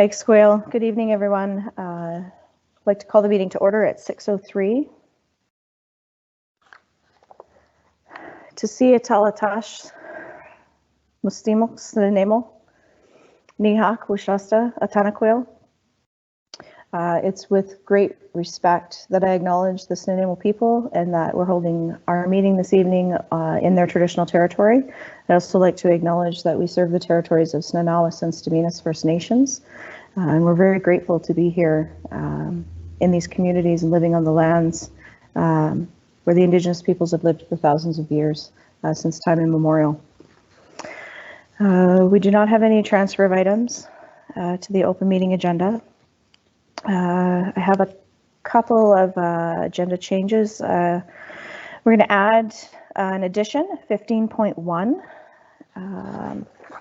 Thanks, Squale. Good evening, everyone. I'd like to call the meeting to order at 6:03. To see Atalatash, Mustimok, Snanemo, Nihak, Wishasta, Atanaquil. It's with great respect that I acknowledge the Snuneymuxw people and that we're holding our meeting this evening in their traditional territory. I'd also like to acknowledge that we serve the territories of Snanawas and Staminas First Nations, and we're very grateful to be here in these communities and living on the lands where the Indigenous peoples have lived for thousands of years, since time immemorial. We do not have any transfer of items to the open meeting agenda. I have a couple of agenda changes. We're going to add an addition, 15.1. I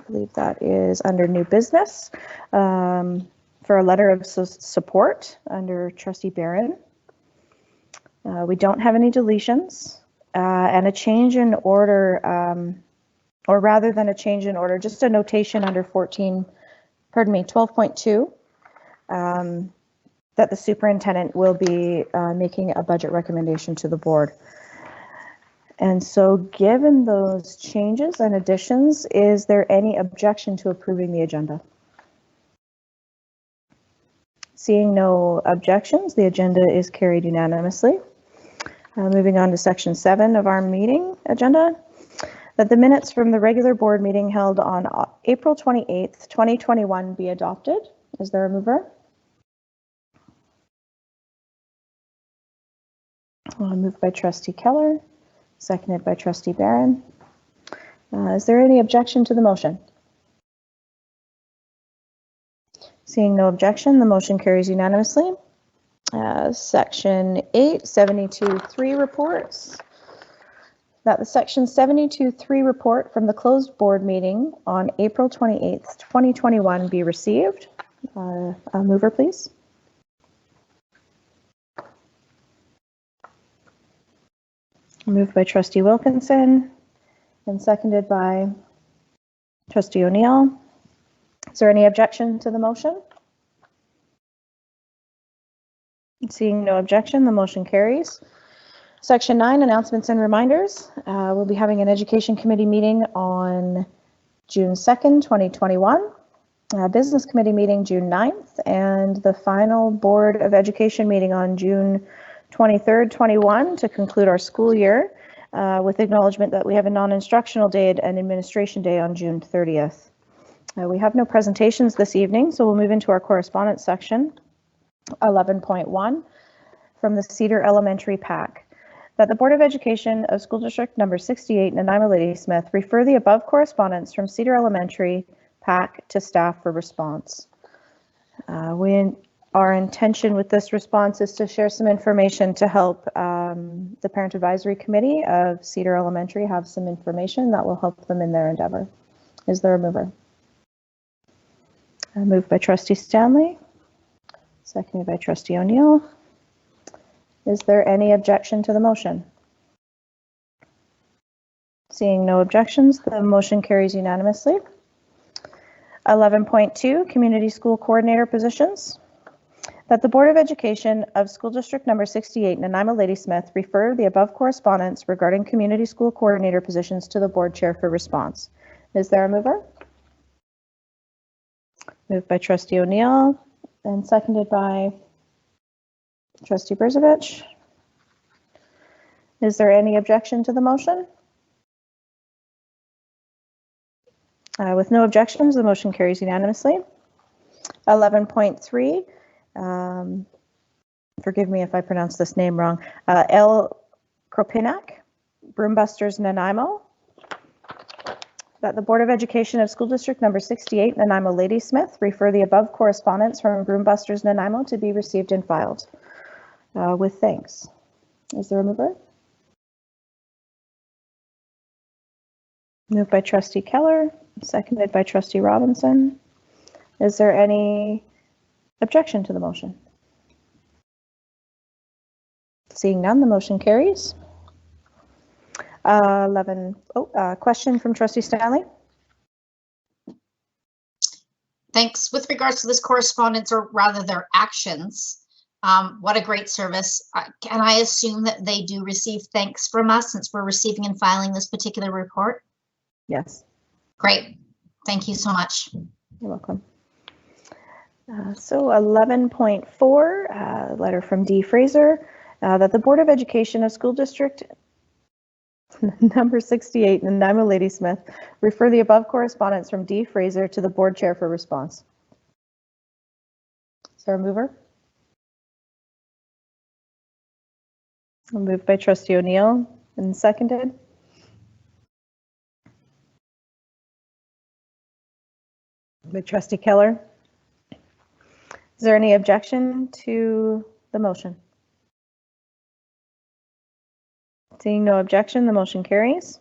believe that is under new business for a letter of support under Trustee Barron. We don't have any deletions and a change in order, or rather than a change in order, just a notation under 12.2. That the superintendent will be making a budget recommendation to the board. And so given those changes and additions, is there any objection to approving the agenda? Seeing no objections, the agenda is carried unanimously. Moving on to section 7 of our meeting agenda, that the minutes from the regular board meeting held on April 28th, 2021 be adopted. Is there a mover? Moved by Trustee Keller, seconded by Trustee Barron. Is there any objection to the motion? Seeing no objection, the motion carries unanimously. Section 8, 72.3 reports. That the section 72.3 report from the closed board meeting on April 28th, 2021 be received. A mover, please. Moved by Trustee Wilkinson and seconded by Trustee O'Neill. Is there any objection to the motion? Seeing no objection, the motion carries. Section 9, announcements and reminders. We'll be having an education committee meeting on June 2nd, 2021. Business committee meeting June 9th, and the final Board of Education meeting on June 23rd, 21 to conclude our school year, with acknowledgement that we have a non-instructional day and administration day on June 30th. We have no presentations this evening, so we'll move into our correspondence section. 11.1 from the Cedar Elementary PAC. That the Board of Education of School District number 68, Nanaimo Ladysmith, refer the above correspondence from Cedar Elementary PAC to staff for response. Our intention with this response is to share some information to help the Parent Advisory Committee of Cedar Elementary have some information that will help them in their endeavor. Is there a mover? Moved by Trustee Stanley, seconded by Trustee O'Neill. Is there any objection to the motion? Seeing no objections, the motion carries unanimously. 11.2, Community School Coordinator positions. That the Board of Education of School District number 68, Nanaimo Ladysmith, refer the above correspondence regarding Community School Coordinator positions to the Board Chair for response. Is there a mover? Moved by Trustee O'Neill and seconded by Trustee Brzovic. Is there any objection to the motion? With no objections, the motion carries unanimously. 11.3, forgive me if I pronounce this name wrong, L. Kropinak, Broombusters Nanaimo. That the Board of Education of School District number 68, Nanaimo Ladysmith, refer the above correspondence from Broombusters Nanaimo to be received and filed. With thanks. Is there a mover? Moved by Trustee Keller, seconded by Trustee Robinson. Is there any objection to the motion? Seeing none, the motion carries. Question from Trustee Stanley. thanks with regards to this correspondence, or rather their actions. What a great service. Can I assume that they do receive thanks from us since we're receiving and filing this particular report? Yes. Great. Thank you so much. You're welcome. So 11.4, letter from D. Fraser, that the Board of Education of School District number 68 and Nanaimo Ladysmith refer the above correspondence from D. Fraser to the board chair for response. Is there a mover? Moved by Trustee O'Neill and seconded. By Trustee Keller. Is there any objection to the motion? Seeing no objection, the motion carries.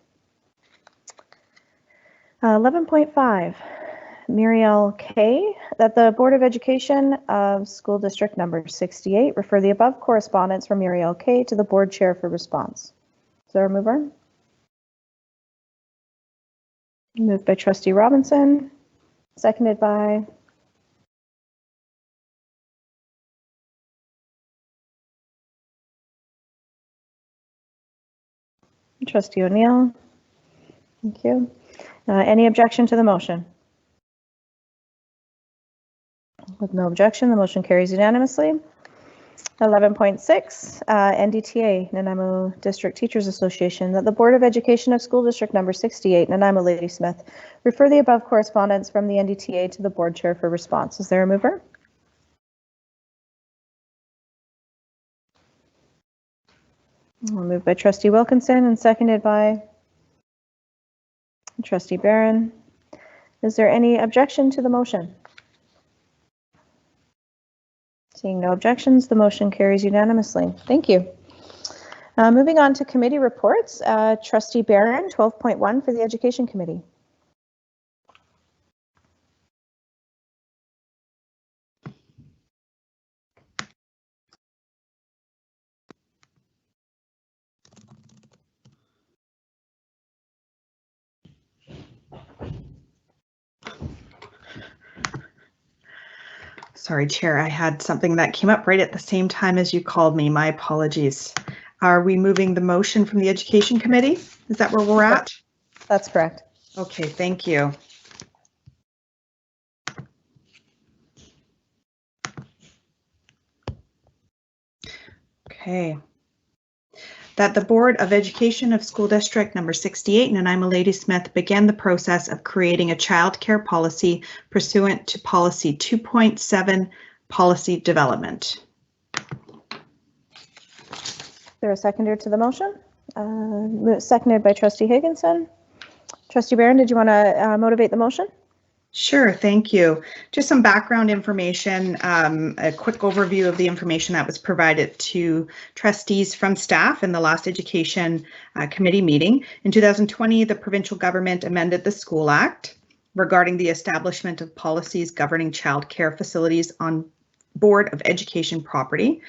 11.5, Muriel K., that the Board of Education of School District number 68 refer the above correspondence from Muriel K. to the board chair for response. Is there a mover? Moved by Trustee Robinson, seconded by Trustee O'Neill. Thank you. Any objection to the motion? With no objection, the motion carries unanimously. 11.6, NDTA, Nanaimo District Teachers Association, that the Board of Education of School District number 68, Nanaimo Ladysmith, refer the above correspondence from the NDTA to the board chair for response. Is there a mover? Moved by Trustee Wilkinson and seconded by Trustee Barron. Is there any objection to the motion? Seeing no objections, the motion carries unanimously. Thank you. Moving on to committee reports, Trustee Barron, 12.1 for the Education Committee. Sorry, Chair, I had something that came up right at the same time as you called me. My apologies. Are we moving the motion from the Education Committee? Is that where we're at? That's correct. Okay, thank you. Okay. That the Board of Education of School District number 68, Nanaimo Ladysmith, began the process of creating a child care policy pursuant to policy 2.7, policy development. Is there a seconder to the motion? Seconded by Trustee Higginson. Trustee Barron, did you want to motivate the motion? Sure, thank you. Just some background information, a quick overview of the information that was provided to trustees from staff in the last Education Committee meeting. In 2020, the provincial government amended the School Act regarding the establishment of policies governing child care facilities on Board of Education property.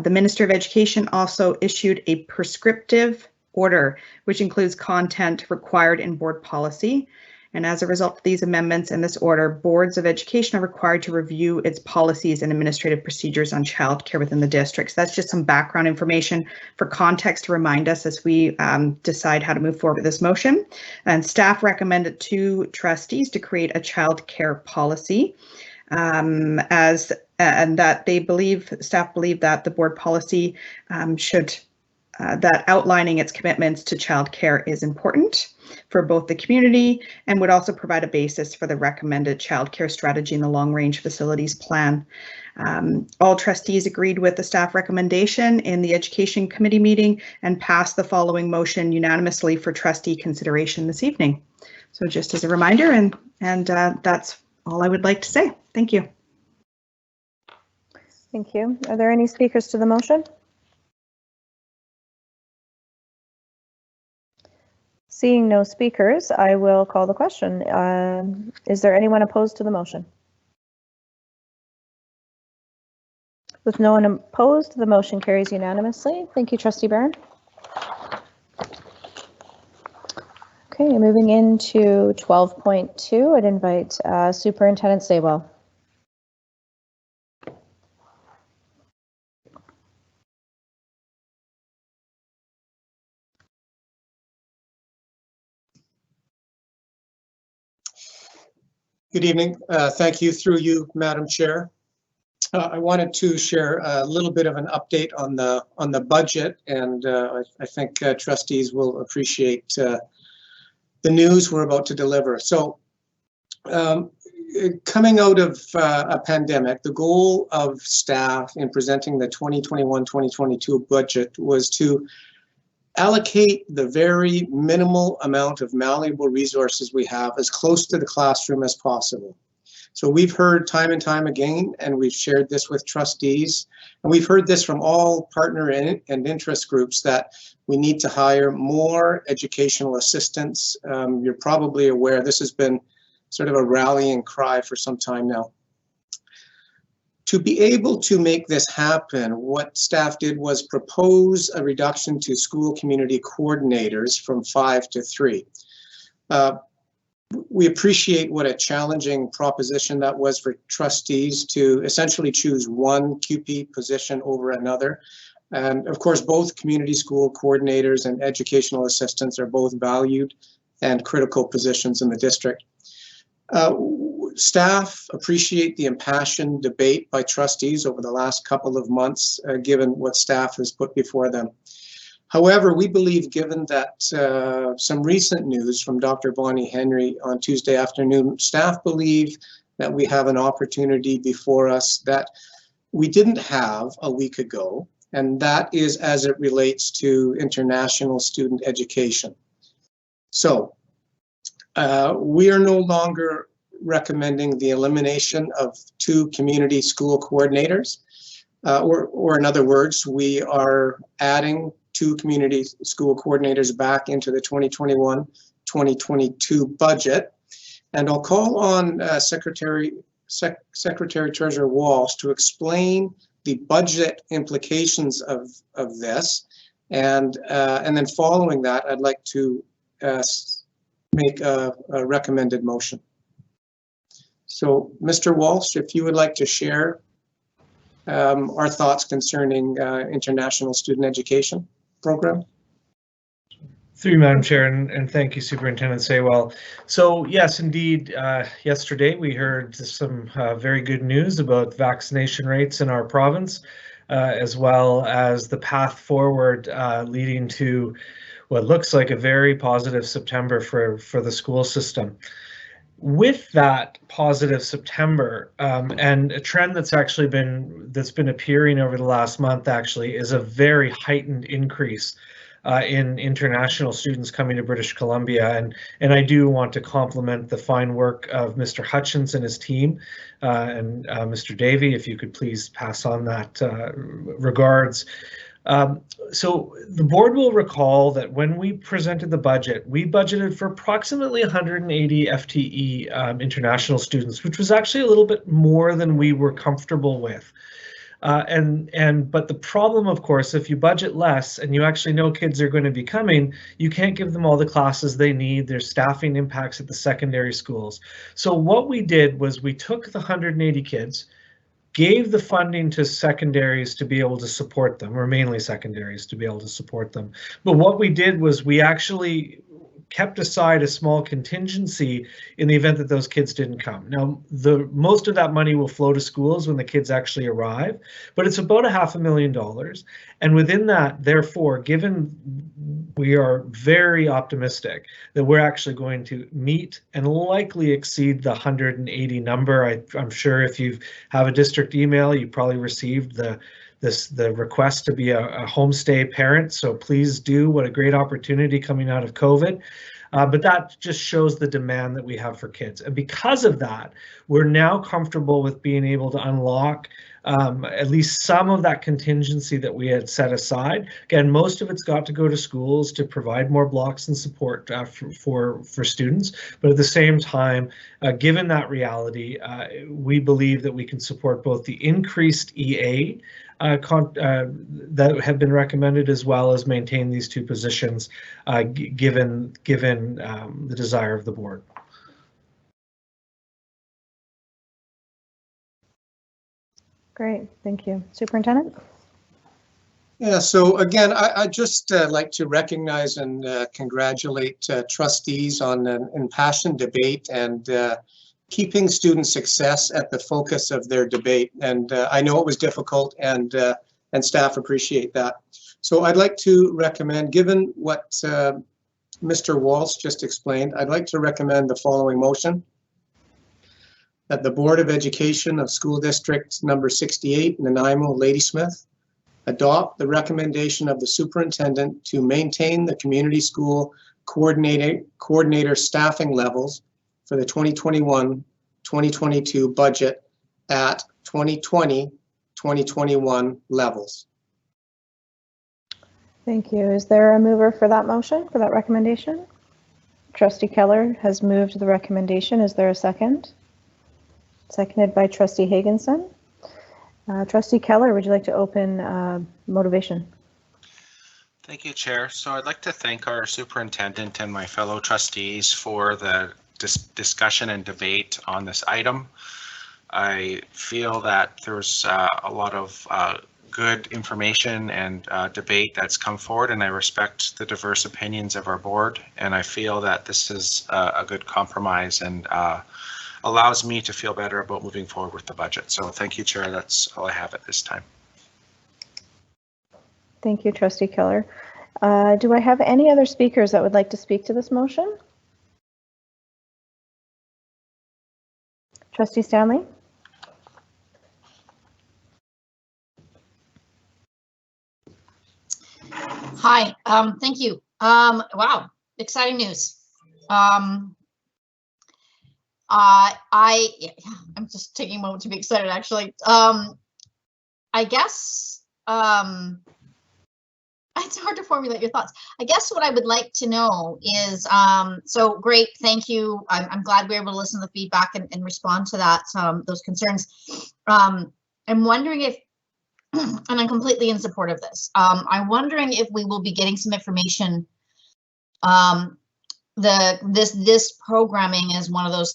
The Minister of Education also issued a prescriptive order, which includes content required in board policy. And as a result of these amendments and this order, boards of education are required to review its policies and administrative procedures on childcare within the district. So that's just some background information for context to remind us as we decide how to move forward with this motion. And staff recommended to trustees to create a childcare policy and that staff believe that the board policy that outlining its commitments to childcare is important for both the community and would also provide a basis for the recommended childcare strategy in the long-range facilities plan. All trustees agreed with the staff recommendation in the Education Committee meeting and passed the following motion unanimously for trustee consideration this evening. So just as a reminder, and that's all I would like to say. Thank you. Thank you. Are there any speakers to the motion? Seeing no speakers, I will call the question. Is there anyone opposed to the motion? With no one opposed, the motion carries unanimously. Thank you, Trustee Barron. Okay, moving into 12.2, I'd invite Superintendent Saywell. Good evening. Thank you, through you, Madam Chair. I wanted to share a little bit of an update on the budget, and I think trustees will appreciate the news we're about to deliver. So, coming out of a pandemic, the goal of staff in presenting the 2021-2022 budget was to allocate the very minimal amount of malleable resources we have as close to the classroom as possible. So we've heard time and time again, and we've shared this with trustees, and we've heard this from all partner and interest groups, that we need to hire more educational assistants. You're probably aware this has been sort of a rallying cry for some time now. To be able to make this happen, what staff did was propose a reduction to school community coordinators from 5 to 3. We appreciate what a challenging proposition that was for trustees to essentially choose one QP position over another. And of course, both community school coordinators and educational assistants are both valued and critical positions in the district. Staff appreciate the impassioned debate by trustees over the last couple of months, given what staff has put before them. However, we believe, given that some recent news from Dr. Bonnie Henry on Tuesday afternoon, staff believe that we have an opportunity before us that we didn't have a week ago, and that is as it relates to international student education. So, we are no longer recommending the elimination of 2 community school coordinators, or in other words, we are adding 2 community school coordinators back into the 2021-2022 budget. And I'll call on Secretary Treasurer Walsh to explain the budget implications of this, and then following that, I'd like to make a recommended motion. So, Mr. Walsh, if you would like to share our thoughts concerning international student education program. Through you, Madam Chair, and thank you, Superintendent Saywell. So yes, indeed, yesterday we heard some very good news about vaccination rates in our province, as well as the path forward leading to what looks like a very positive September for the school system. With that positive September, and a trend that's actually been appearing over the last month actually, is a very heightened increase in international students coming to British Columbia, and I do want to compliment the fine work of Mr. Hutchins and his team, and Mr. Davey, if you could please pass on that regards. So the board will recall that when we presented the budget, we budgeted for approximately 180 FTE international students, which was actually a little bit more than we were comfortable with. But the problem, of course, if you budget less and you actually know kids are going to be coming, you can't give them all the classes they need. There's staffing impacts at the secondary schools. So what we did was we took the 180 kids, gave the funding to secondaries to be able to support them, or mainly secondaries to be able to support them. But what we did was we actually kept aside a small contingency in the event that those kids didn't come. Now, most of that money will flow to schools when the kids actually arrive, but it's about $500,000. And within that, therefore, given we are very optimistic that we're actually going to meet and likely exceed the 180 number. I'm sure if you have a district email, you probably received the request to be a homestay parent. So please do. What a great opportunity coming out of COVID. But that just shows the demand that we have for kids. And because of that, we're now comfortable with being able to unlock at least some of that contingency that we had set aside. Again, most of it's got to go to schools to provide more blocks and support for students. But at the same time, given that reality, we believe that we can support both the increased EA that have been recommended, as well as maintain these two positions, given the desire of the board. Great, thank you. Superintendent? Yeah, so again, I'd just like to recognize and congratulate trustees on an impassioned debate and keeping student success at the focus of their debate. And I know it was difficult, and staff appreciate that. So I'd like to recommend, given what Mr. Walsh just explained, I'd like to recommend the following motion: that the Board of Education of School District number 68, Nanaimo, Ladysmith, adopt the recommendation of the superintendent to maintain the community school coordinator staffing levels for the 2021-2022 budget at 2020-2021 levels. Thank you. Is there a mover for that motion, for that recommendation? Trustee Keller has moved the recommendation. Is there a second? Seconded by Trustee Higginson. Trustee Keller, would you like to open motivation? Thank you, Chair. So I'd like to thank our superintendent and my fellow trustees for the discussion and debate on this item. I feel that there's a lot of good information and debate that's come forward, and I respect the diverse opinions of our board, and I feel that this is a good compromise and allows me to feel better about moving forward with the budget. So thank you, Chair. That's all I have at this time. Thank you, Trustee Keller. Do I have any other speakers that would like to speak to this motion? Trustee Stanley? Hi, thank you. Wow, exciting news. I'm just taking a moment to be excited, actually. I guess it's hard to formulate your thoughts. I guess what I would like to know is, so great, thank you. I'm glad we were able to listen to the feedback and respond to that, those concerns. I'm wondering if, and I'm completely in support of this. I'm wondering if we will be getting some information. This programming is one of those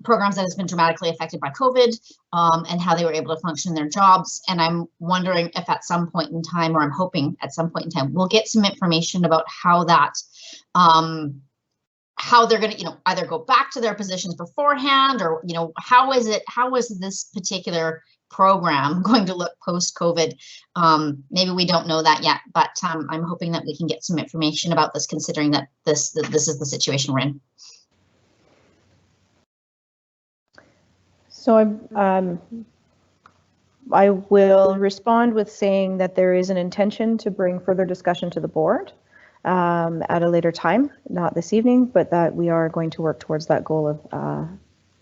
programs that has been dramatically affected by COVID, and how they were able to function in their jobs. And I'm wondering if at some point in time, or I'm hoping at some point in time, we'll get some information about how that, how they're going to, either go back to their positions beforehand, or, how is this particular program going to look post-COVID? Maybe we don't know that yet, but I'm hoping that we can get some information about this, considering that this is the situation we're in. So I will respond with saying that there is an intention to bring further discussion to the board at a later time, not this evening, but that we are going to work towards that goal of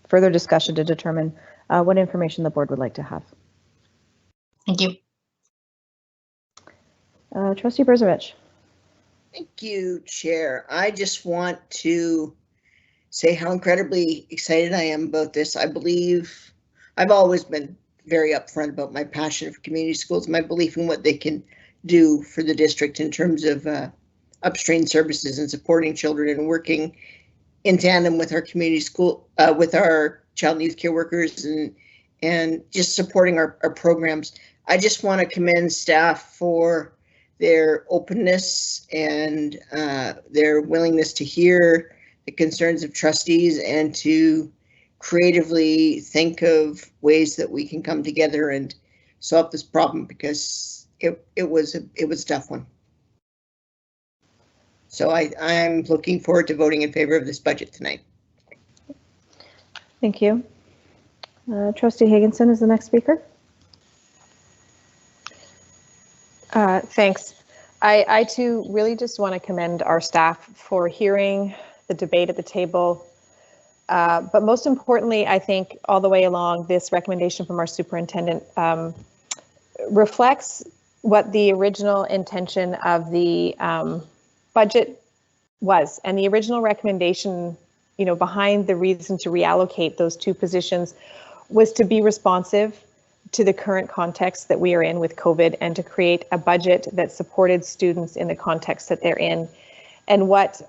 further discussion to determine what information the board would like to have. Thank you. Trustee Brzovic. Thank you, Chair. I just want to say how incredibly excited I am about this. I believe I've always been very upfront about my passion for community schools, my belief in what they can do for the district in terms of upstream services and supporting children, and working in tandem with our community school, with our child and youth care workers, and just supporting our programs. I just want to commend staff for their openness and their willingness to hear the concerns of trustees and to creatively think of ways that we can come together and solve this problem, because it was a tough one. So I'm looking forward to voting in favor of this budget tonight. Thank you. Trustee Higginson is the next speaker. Thanks. I too really just want to commend our staff for hearing the debate at the table, But most importantly, I think all the way along, this recommendation from our superintendent reflects what the original intention of the budget was. And the original recommendation, you know, behind the reason to reallocate those two positions was to be responsive to the current context that we are in with COVID and to create a budget that supported students in the context that they're in. And what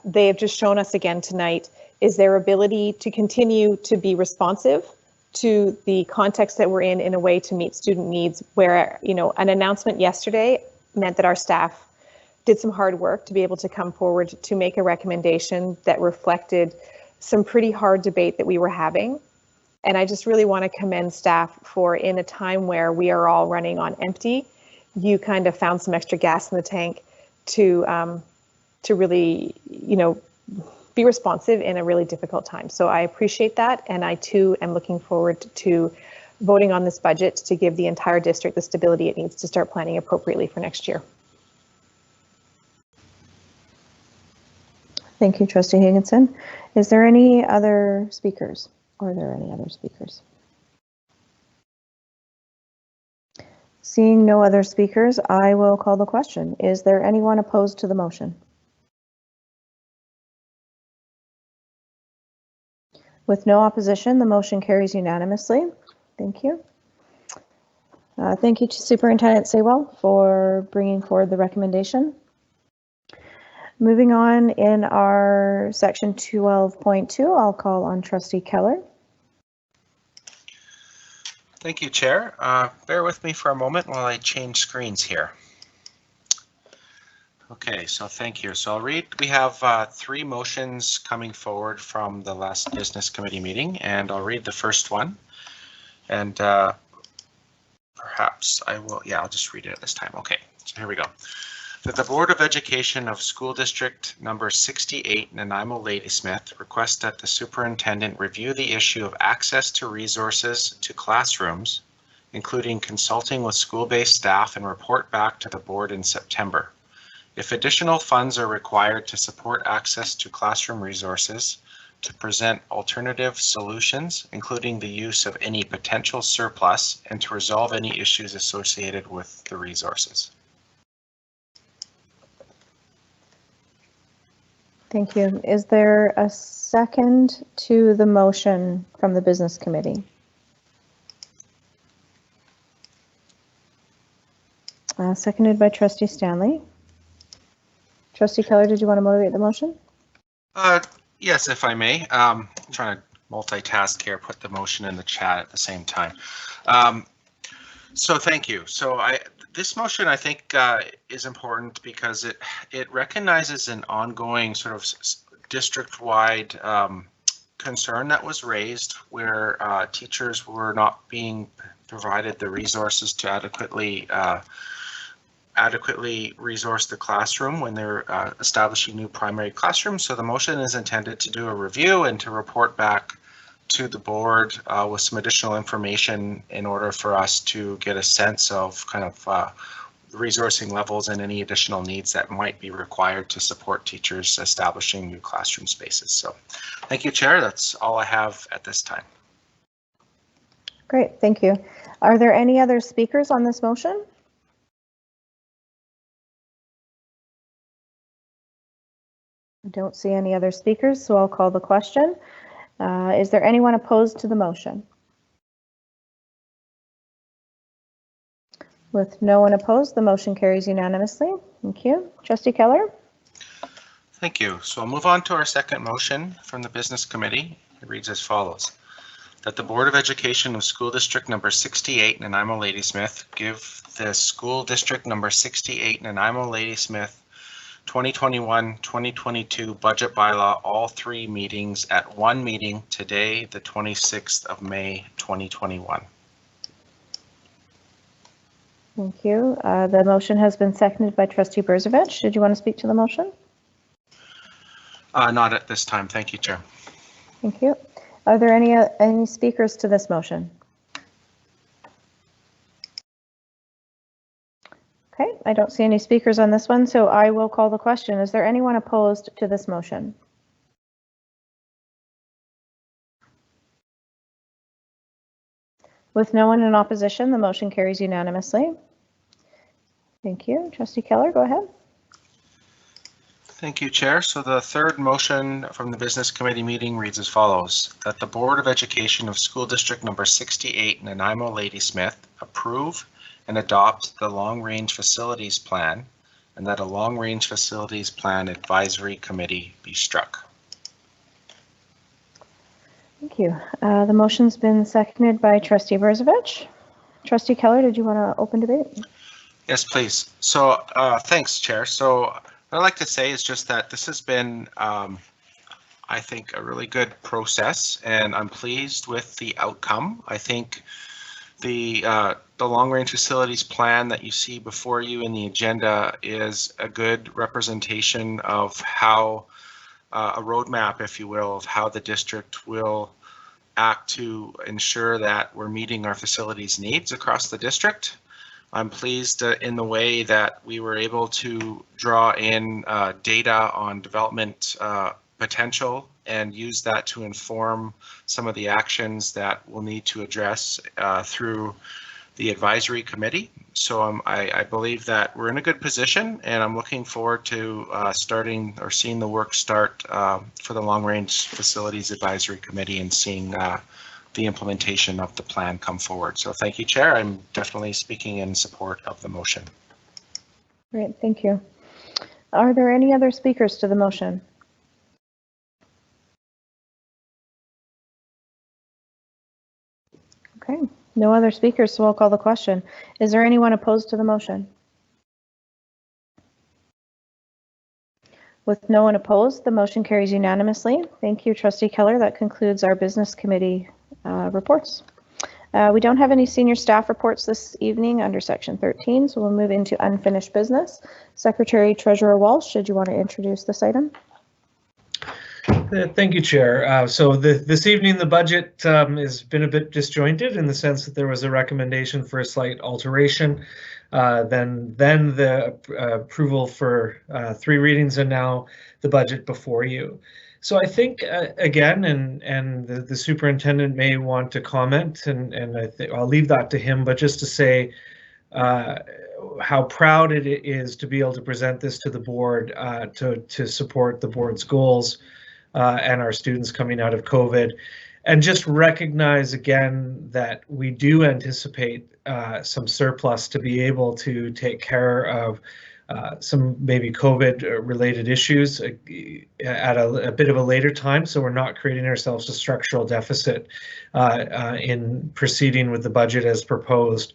they have just shown us again tonight is their ability to continue to be responsive to the context that we're in a way to meet student needs, where, you know, an announcement yesterday meant that our staff did some hard work to be able to come forward to make a recommendation that reflected some pretty hard debate that we were having. And I just really want to commend staff for, in a time where we are all running on empty, you kind of found some extra gas in the tank to really, you know, be responsive in a really difficult time. So I appreciate that. And I too am looking forward to voting on this budget to give the entire district the stability it needs to start planning appropriately for next year. Thank you, Trustee Higginson. Is there any other speakers? Are there any other speakers? Seeing no other speakers, I will call the question. Is there anyone opposed to the motion? With no opposition, the motion carries unanimously. Thank you. Thank you to Superintendent Saywell for bringing forward the recommendation. Moving on in our section 12.2, I'll call on Trustee Keller. Thank you, Chair. Bear with me for a moment while I change screens here. Okay, so thank you. So I'll read, we have 3 motions coming forward from the last business committee meeting, and I'll read the first one. And perhaps I will, yeah, I'll just read it this time. Okay, so here we go. That the Board of Education of School District number 68, Nanaimo Ladysmith, requests that the superintendent review the issue of access to resources to classrooms, including consulting with school-based staff, and report back to the board in September. If additional funds are required to support access to classroom resources, to present alternative solutions, including the use of any potential surplus, and to resolve any issues associated with the resources. Thank you. Is there a second to the motion from the business committee? Seconded by Trustee Stanley. Trustee Keller, did you want to motivate the motion? Yes, if I may. I'm trying to multitask here, put the motion in the chat at the same time. So thank you. So this motion, I think, is important because it recognizes an ongoing sort of district-wide concern that was raised, where teachers were not being provided the resources to adequately resource the classroom when they're establishing new primary classrooms. So the motion is intended to do a review and to report back to the board with some additional information in order for us to get a sense of kind of resourcing levels and any additional needs that might be required to support teachers establishing new classroom spaces. So thank you, Chair. That's all I have at this time. Great, thank you. Are there any other speakers on this motion? I don't see any other speakers, so I'll call the question. Is there anyone opposed to the motion? With no one opposed, the motion carries unanimously. Thank you. Trustee Keller? Thank you. So I'll move on to our second motion from the Business Committee. It reads as follows. That the Board of Education of School District number 68, Nanaimo Ladysmith, give the School District number 68, Nanaimo Ladysmith 2021-2022 budget bylaw all 3 meetings at 1 meeting today, the 26th of May, 2021. Thank you. The motion has been seconded by Trustee Berzovich. Did you want to speak to the motion? Not at this time. Thank you, Chair. Thank you. Are there any speakers to this motion? Okay, I don't see any speakers on this one, so I will call the question. Is there anyone opposed to this motion? With no one in opposition, the motion carries unanimously. Thank you. Trustee Keller, go ahead. Thank you, Chair. So the third motion from the Business Committee meeting reads as follows: that the Board of Education of School District number 68, Nanaimo Ladysmith, approve and adopt the Long-Range Facilities Plan, and that a Long-Range Facilities Plan Advisory Committee be struck. Thank you. The motion's been seconded by Trustee Berzovich. Trustee Keller, did you want to open debate? Yes, please. So thanks, Chair. So what I'd like to say is just that this has been, I think, a really good process, and I'm pleased with the outcome. I think the long-range facilities plan that you see before you in the agenda is a good representation of how a roadmap, if you will, of how the district will act to ensure that we're meeting our facilities needs across the district. I'm pleased in the way that we were able to draw in data on development potential and use that to inform some of the actions that we'll need to address through the advisory committee. So I believe that we're in a good position, and I'm looking forward to starting or seeing the work start for the Long Range Facilities Advisory Committee and seeing the implementation of the plan come forward. So thank you, Chair. I'm definitely speaking in support of the motion. Great, thank you. Are there any other speakers to the motion? Okay, no other speakers, so I'll call the question. Is there anyone opposed to the motion? With no one opposed, the motion carries unanimously. Thank you, Trustee Keller. That concludes our business committee reports. We don't have any senior staff reports this evening under section 13, so we'll move into unfinished business. Secretary Treasurer Walsh, did you want to introduce this item? Thank you, Chair. So this evening, the budget has been a bit disjointed in the sense that there was a recommendation for a slight alteration, then the approval for 3 readings, and now the budget before you. So I think again, and the superintendent may want to comment, and I think I'll leave that to him, but just to say how proud it is to be able to present this to the board to support the board's goals and our students coming out of COVID, and just recognize again that we do anticipate some surplus to be able to take care of some maybe COVID related issues at a bit of a later time, so we're not creating ourselves a structural deficit in proceeding with the budget as proposed.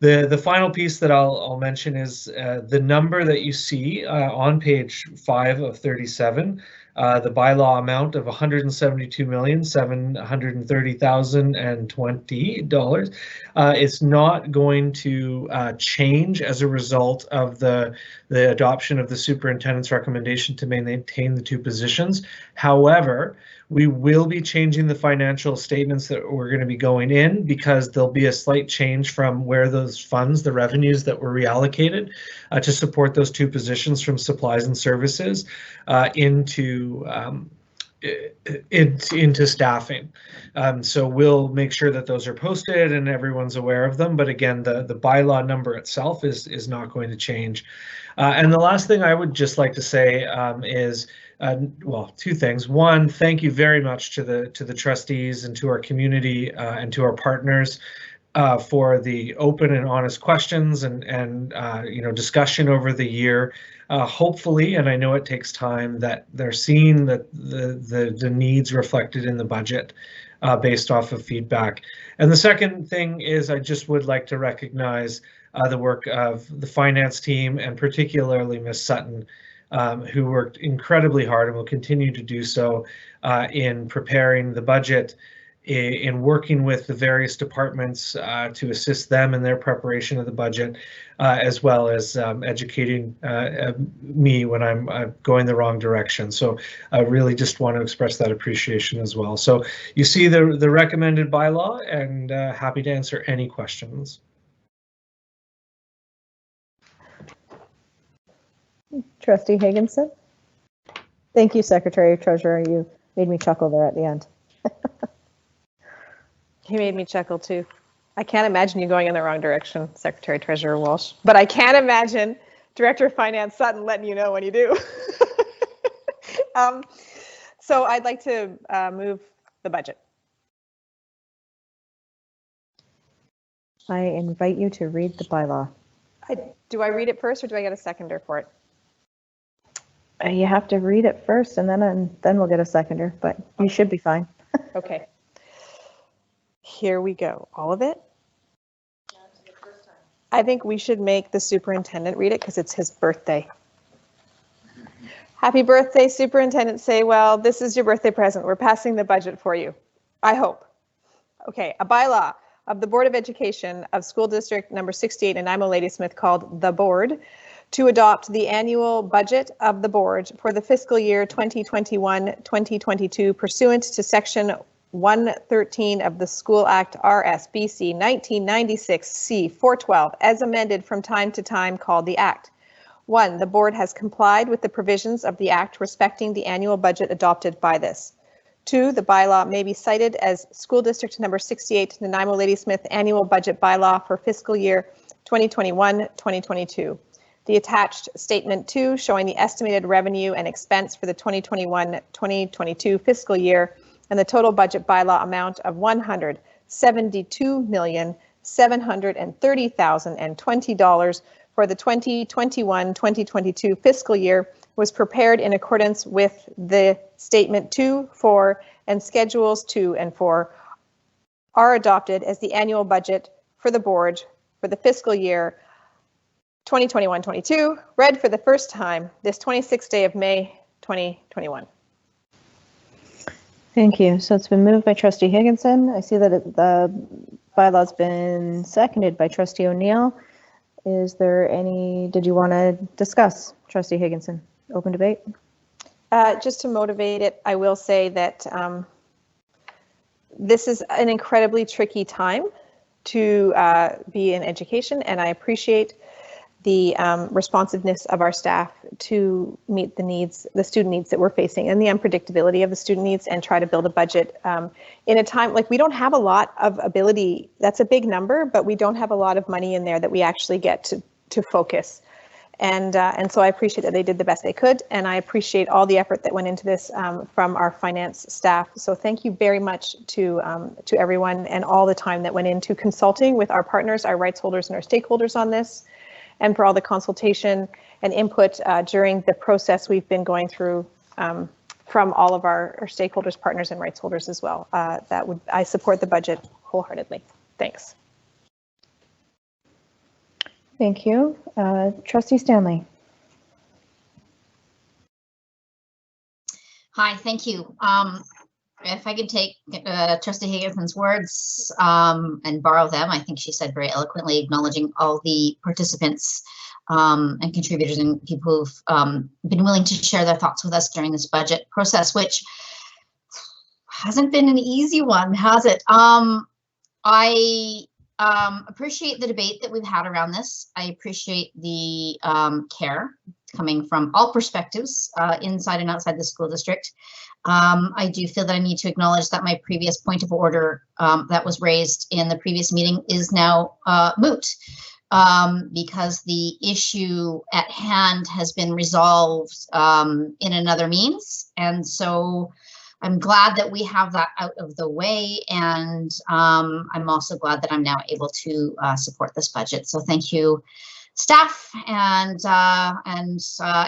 The final piece that I'll mention is the number that you see on page 5 of 37. The bylaw amount of $172,730,020 is not going to change as a result of the adoption of the superintendent's recommendation to maintain the 2 positions. However, we will be changing the financial statements that we're going to be going in, because there'll be a slight change from where those funds, the revenues that were reallocated to support those 2 positions from supplies and services into staffing. So we'll make sure that those are posted and everyone's aware of them. But again, the bylaw number itself is not going to change. And the last thing I would just like to say is, well, 2 things. One, thank you very much to the trustees and to our community and to our partners for the open and honest questions and discussion over the year. Hopefully, and I know it takes time, that they're seeing that the needs reflected in the budget based off of feedback. And the second thing is, I just would like to recognize the work of the finance team, and particularly Ms. Sutton, who worked incredibly hard and will continue to do so in preparing the budget, in working with the various departments to assist them in their preparation of the budget, as well as educating me when I'm going the wrong direction. So I really just want to express that appreciation as well. So you see the recommended bylaw, and happy to answer any questions. Trustee Higginson? Thank you, Secretary Treasurer. You made me chuckle there at the end. He made me chuckle too. I can't imagine you going in the wrong direction, Secretary Treasurer Walsh, but I can't imagine Director of Finance Sutton letting you know when you do. So I'd like to move the budget. I invite you to read the bylaw. Do I read it first or do I get a seconder for it? You have to read it first and then we'll get a seconder, but you should be fine. Okay. Here we go. All of it? I think we should make the superintendent read it because it's his birthday. Happy birthday, Superintendent Saywell. This is your birthday present. We're passing the budget for you. I hope. Okay, a bylaw of the Board of Education of School District number 68 in Nanaimo Ladysmith called the Board to adopt the annual budget of the board for the fiscal year 2021-2022 pursuant to section 113 of the School Act RSBC 1996 C 412 as amended from time to time called the Act. 1. The board has complied with the provisions of the Act respecting the annual budget adopted by this. 2. The bylaw may be cited as School District number 68 Nanaimo Ladysmith Annual Budget Bylaw for fiscal year 2021-2022. The attached Statement 2 showing the estimated revenue and expense for the 2021-2022 fiscal year and the total budget bylaw amount of $172,730,020 for the 2021-2022 fiscal year was prepared in accordance with the Statement 2, 4, and Schedules 2 and 4 are adopted as the annual budget for the board for the fiscal year 2021-22, read for the first time this 26th day of May 2021. Thank you. So it's been moved by Trustee Higginson. I see that the bylaw's been seconded by Trustee O'Neill. Is there any, did you want to discuss, Trustee Higginson? Open debate? Just to motivate it, I will say that this is an incredibly tricky time to be in education, and I appreciate the responsiveness of our staff to meet the needs, the student needs that we're facing and the unpredictability of the student needs and try to build a budget in a time like we don't have a lot of ability. That's a big number, but we don't have a lot of money in there that we actually get to focus. And so I appreciate that they did the best they could, and I appreciate all the effort that went into this from our finance staff. So thank you very much to everyone and all the time that went into consulting with our partners, our rights holders, and our stakeholders on this, and for all the consultation and input during the process we've been going through from all of our stakeholders, partners, and rights holders as well. I support the budget wholeheartedly. Thanks. Thank you. Trustee Stanley. Hi, thank you. If I could take Trustee Higginson's words and borrow them, I think she said very eloquently, acknowledging all the participants and contributors and people who've been willing to share their thoughts with us during this budget process, which hasn't been an easy one, has it? I appreciate the debate that we've had around this. I appreciate the care coming from all perspectives inside and outside the school district. I do feel that I need to acknowledge that my previous point of order that was raised in the previous meeting is now moot because the issue at hand has been resolved in another means. And so I'm glad that we have that out of the way. And I'm also glad that I'm now able to support this budget. So thank you, staff and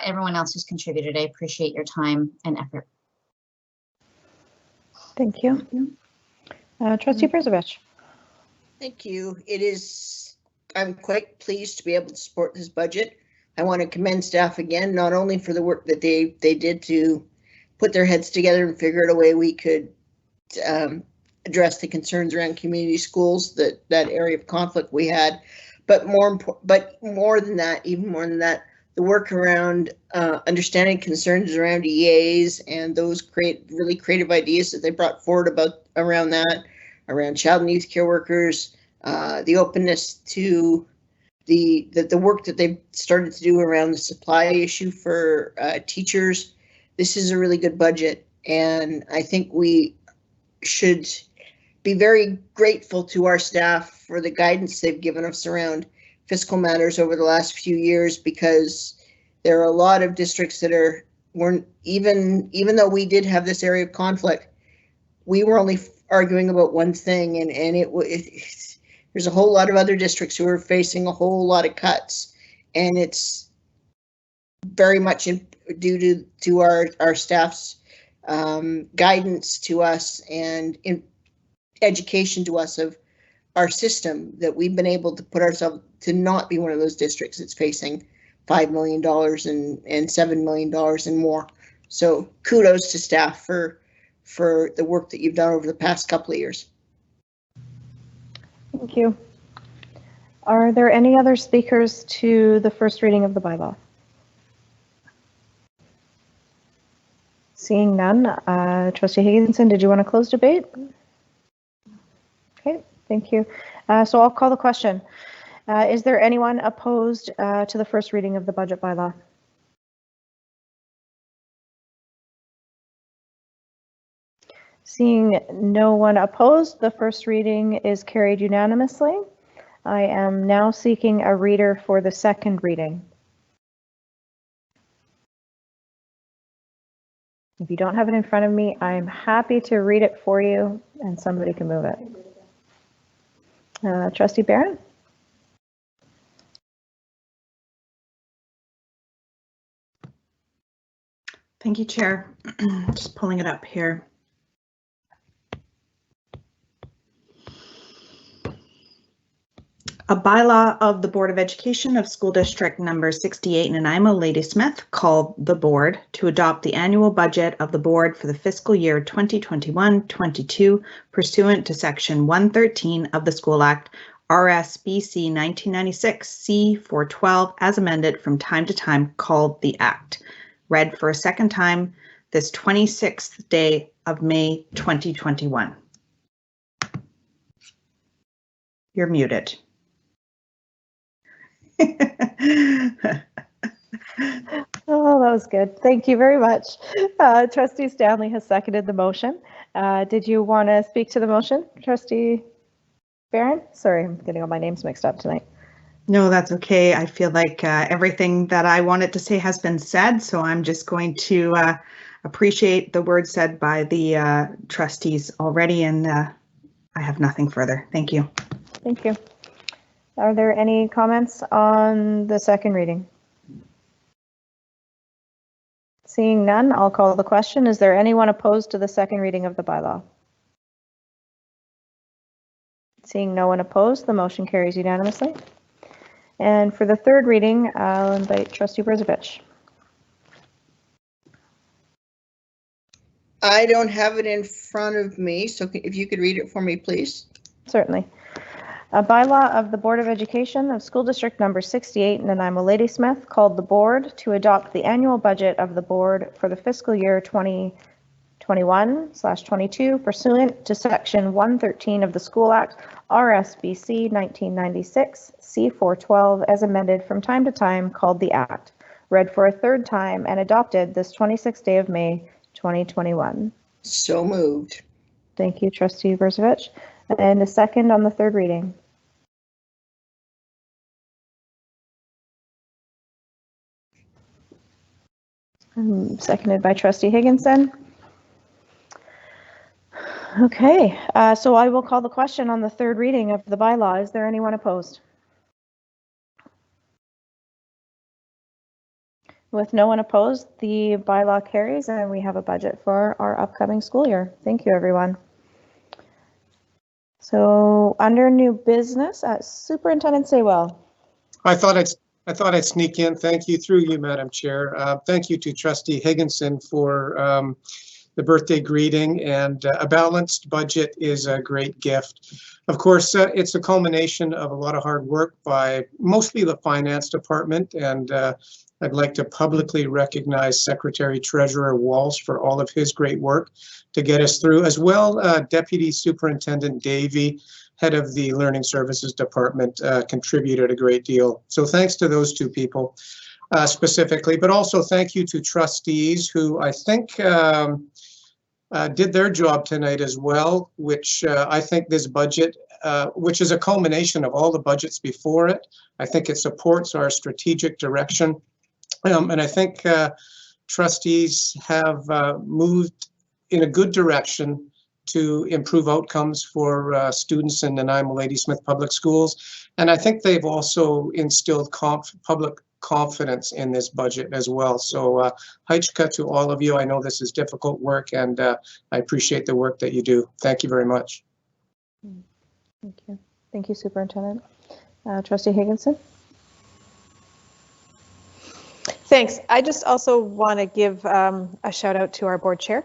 everyone else who's contributed. I appreciate your time and effort. Thank you. Trustee Przewicz. Thank you. I'm quite pleased to be able to support this budget. I want to commend staff again, not only for the work that they did to put their heads together and figure out a way we could address the concerns around community schools, that area of conflict we had, but more than that, even more than that, the work around understanding concerns around EAs and those really creative ideas that they brought forward around child and youth care workers, the openness to the work that they've started to do around the supply issue for teachers. This is a really good budget, and I think we should be very grateful to our staff for the guidance they've given us around fiscal matters over the last few years, because there are a lot of districts that weren't even though we did have this area of conflict, we were only arguing about one thing, and there's a whole lot of other districts who are facing a whole lot of cuts, and it's very much due to our staff's guidance to us and education to us of our system that we've been able to put ourselves to not be one of those districts that's facing $5 million and $7 million and more. So kudos to staff for the work that you've done over the past couple of years. Thank you. Are there any other speakers to the first reading of the bylaw? Seeing none, Trustee Higginson, did you want to close debate? Okay, thank you. So I'll call the question. Is there anyone opposed to the first reading of the budget bylaw? Seeing no one opposed, the first reading is carried unanimously. I am now seeking a reader for the second reading. If you don't have it in front of me, I'm happy to read it for you and somebody can move it. Trustee Barron? Thank you, Chair. Just pulling it up here. A bylaw of the Board of Education of School District number 68 Nanaimo Ladysmith called the Board to adopt the annual budget of the Board for the fiscal year 2021-22 pursuant to Section 113 of the School Act, RSBC 1996 C412 as amended from time to time, called the Act. Read for a second time this 26th day of May 2021. You're muted. Oh, that was good. Thank you very much. Trustee Stanley has seconded the motion. Did you want to speak to the motion, Trustee Barron? Sorry, I'm getting all my names mixed up tonight. No, that's okay. I feel like everything that I wanted to say has been said, so I'm just going to appreciate the words said by the trustees already, and I have nothing further. Thank you. Thank you. Are there any comments on the second reading? Seeing none, I'll call the question. Is there anyone opposed to the second reading of the bylaw? Seeing no one opposed, the motion carries unanimously. And for the third reading, I'll invite Trustee Brzovic. I don't have it in front of me, so if you could read it for me, please. Certainly. A bylaw of the Board of Education of School District number 68 Nanaimo Ladysmith called the Board to adopt the annual budget of the Board for the fiscal year 2021/22 pursuant to Section 113 of the School Act, RSBC 1996 C412 as amended from time to time, called the Act. Read for a third time and adopted this 26th day of May 2021. So moved. Thank you, Trustee Brzovic. And a second on the third reading. Seconded by Trustee Higginson. Okay, so I will call the question on the third reading of the bylaw. Is there anyone opposed? With no one opposed, the bylaw carries and we have a budget for our upcoming school year. Thank you, everyone. So under new business, Superintendent Saywell. I thought I'd sneak in. Thank you, through you, Madam Chair. Thank you to Trustee Higginson for the birthday greeting, and a balanced budget is a great gift. Of course, it's a culmination of a lot of hard work by mostly the Finance Department, and I'd like to publicly recognize Secretary Treasurer Walsh for all of his great work to get us through, as well Deputy Superintendent Davey, head of the Learning Services Department, contributed a great deal. So thanks to those two people specifically, but also thank you to trustees who I think did their job tonight as well, which I think this budget, which is a culmination of all the budgets before it, I think it supports our strategic direction. And I think trustees have moved in a good direction to improve outcomes for students in Nanaimo Ladysmith Public Schools. And I think they've also instilled public confidence in this budget as well. So Heichka to all of you. I know this is difficult work, and I appreciate the work that you do. Thank you very much. Thank you. Thank you, Superintendent. Trustee Higginson? Thanks. I just also want to give a shout out to our board chair,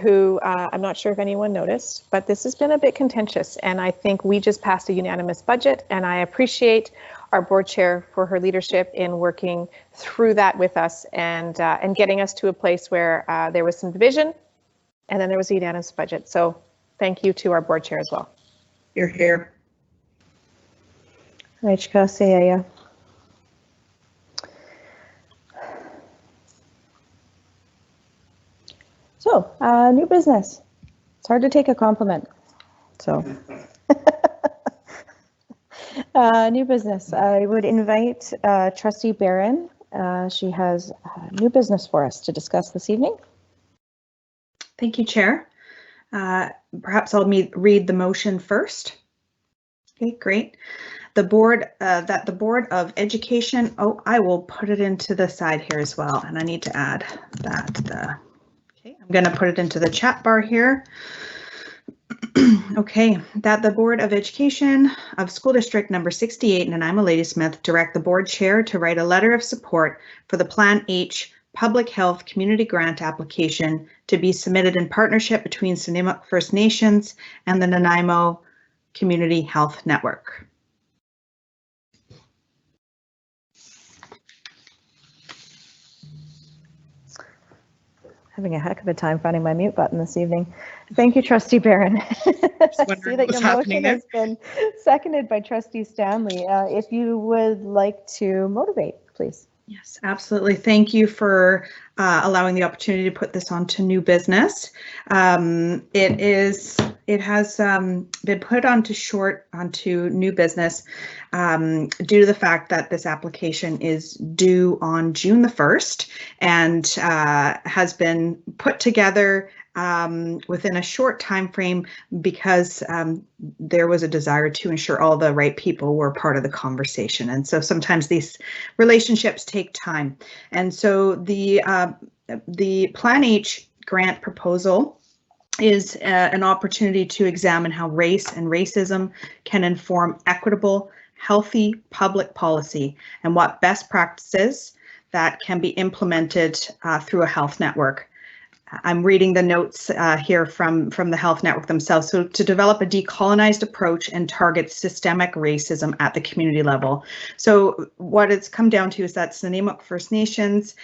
who I'm not sure if anyone noticed, but this has been a bit contentious, and I think we just passed a unanimous budget, and I appreciate our board chair for her leadership in working through that with us and getting us to a place where there was some division, and then there was a unanimous budget. So thank you to our board chair as well. You're here. Heichka Sayaya. So, new business. It's hard to take a compliment. So, new business. I would invite Trustee Barron. She has new business for us to discuss this evening. Thank you, Chair. Perhaps I'll read the motion first. Okay, great. The board, that the Board of Education, I will put it into the side here as well, and I need to add that okay, I'm going to put it into the chat bar here. Okay, that the Board of Education of School District number 68 Nanaimo Ladysmith direct the board chair to write a letter of support for the Plan H Public Health Community Grant application to be submitted in partnership between Nanaimo First Nations and the Nanaimo Community Health Network. Having a heck of a time finding my mute button this evening. Thank you, Trustee Barron. I see that your motion has been seconded by Trustee Stanley. If you would like to motivate, please. Yes, absolutely. Thank you for allowing the opportunity to put this onto new business. It has been put onto new business due to the fact that this application is due on June the 1st and has been put together within a short time frame because there was a desire to ensure all the right people were part of the conversation. And so sometimes these relationships take time. And so the Plan H grant proposal is an opportunity to examine how race and racism can inform equitable, healthy public policy and what best practices that can be implemented through a health network. I'm reading the notes here from the health network themselves. So to develop a decolonized approach and target systemic racism at the community level. So what it's come down to is that Nanaimo First Nations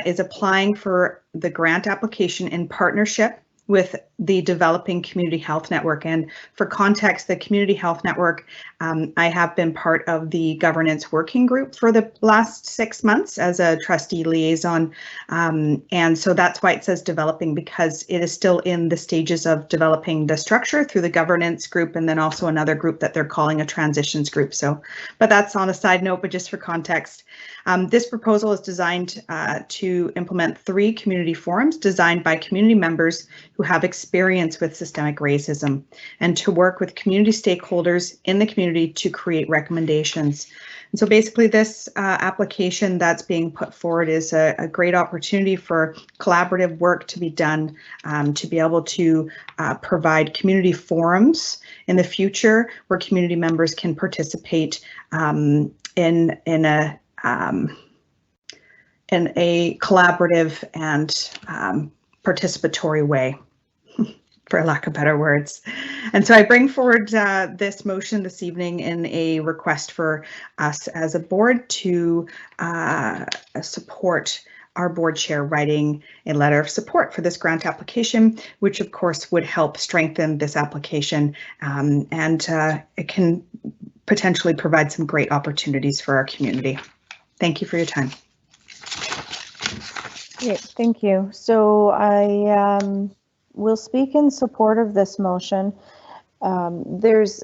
is applying for the grant application in partnership with the Developing Community Health Network. And for context, the Community Health Network, I have been part of the governance working group for the last 6 months as a trustee liaison. And so that's why it says developing, because it is still in the stages of developing the structure through the governance group, and then also another group that they're calling a transitions group. So, but that's on a side note, but just for context. This proposal is designed to implement 3 community forums designed by community members who have experience with systemic racism, and to work with community stakeholders in the community to create recommendations. And so basically this application that's being put forward is a great opportunity for collaborative work to be done to be able to provide community forums in the future where community members can participate in a collaborative and participatory way, for lack of better words. And so I bring forward this motion this evening in a request for us as a board to support our board chair writing a letter of support for this grant application, which of course would help strengthen this application, and it can potentially provide some great opportunities for our community. Thank you for your time. Great, thank you. So I will speak in support of this motion. There's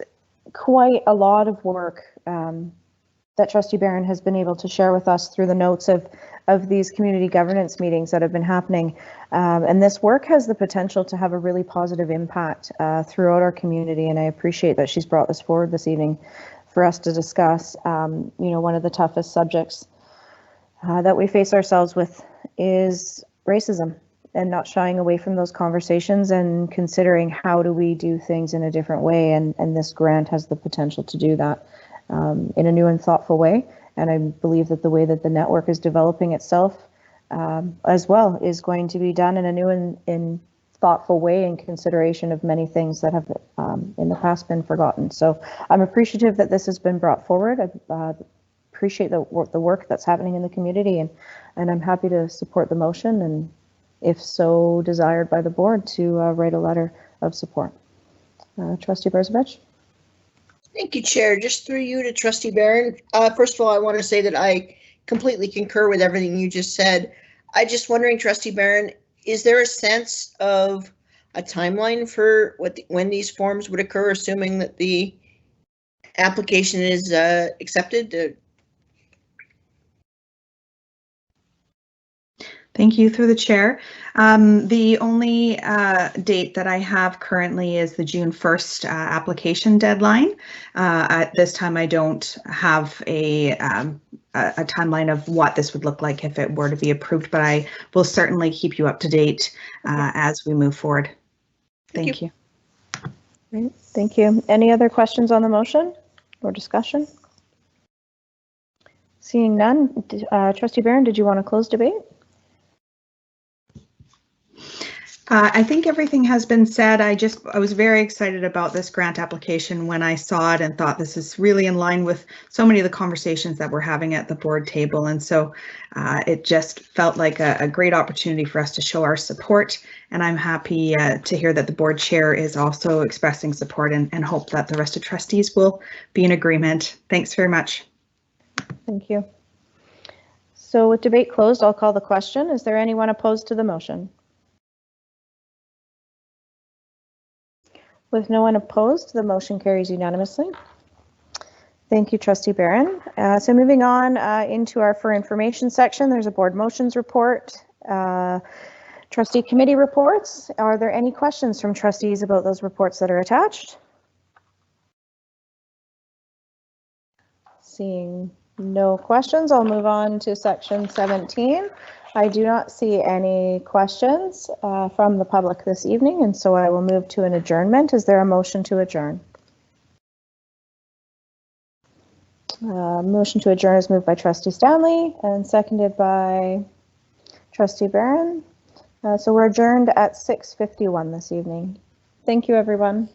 quite a lot of work that Trustee Barron has been able to share with us through the notes of these community governance meetings that have been happening. And this work has the potential to have a really positive impact throughout our community. And I appreciate that she's brought this forward this evening for us to discuss. You know, one of the toughest subjects that we face ourselves with is racism, and not shying away from those conversations and considering how do we do things in a different way. And this grant has the potential to do that in a new and thoughtful way. And I believe that the way that the network is developing itself as well is going to be done in a new and thoughtful way in consideration of many things that have in the past been forgotten. So I'm appreciative that this has been brought forward. I appreciate the work that's happening in the community, and I'm happy to support the motion, and if so desired by the board, to write a letter of support. Trustee Brzovic. Thank you, Chair. Just through you to Trustee Barron. First of all, I want to say that I completely concur with everything you just said. I just wondering, Trustee Barron, is there a sense of a timeline for when these forms would occur, assuming that the application is accepted? Thank you, through the chair. The only date that I have currently is the June 1st application deadline. At this time, I don't have a timeline of what this would look like if it were to be approved, but I will certainly keep you up to date as we move forward. Thank you. Great, thank you. Any other questions on the motion or discussion? Seeing none, Trustee Barron, did you want to close debate? I think everything has been said. I was very excited about this grant application when I saw it and thought this is really in line with so many of the conversations that we're having at the board table. And so it just felt like a great opportunity for us to show our support. And I'm happy to hear that the board chair is also expressing support, and hope that the rest of trustees will be in agreement. Thanks very much. Thank you. So with debate closed, I'll call the question. Is there anyone opposed to the motion? With no one opposed, the motion carries unanimously. Thank you, Trustee Barron. So moving on into our for information section, there's a board motions report, trustee committee reports. Are there any questions from trustees about those reports that are attached? Seeing no questions, I'll move on to section 17. I do not see any questions from the public this evening, and so I will move to an adjournment. Is there a motion to adjourn? Motion to adjourn is moved by Trustee Stanley and seconded by Trustee Barron. So we're adjourned at 6:51 this evening. Thank you, everyone.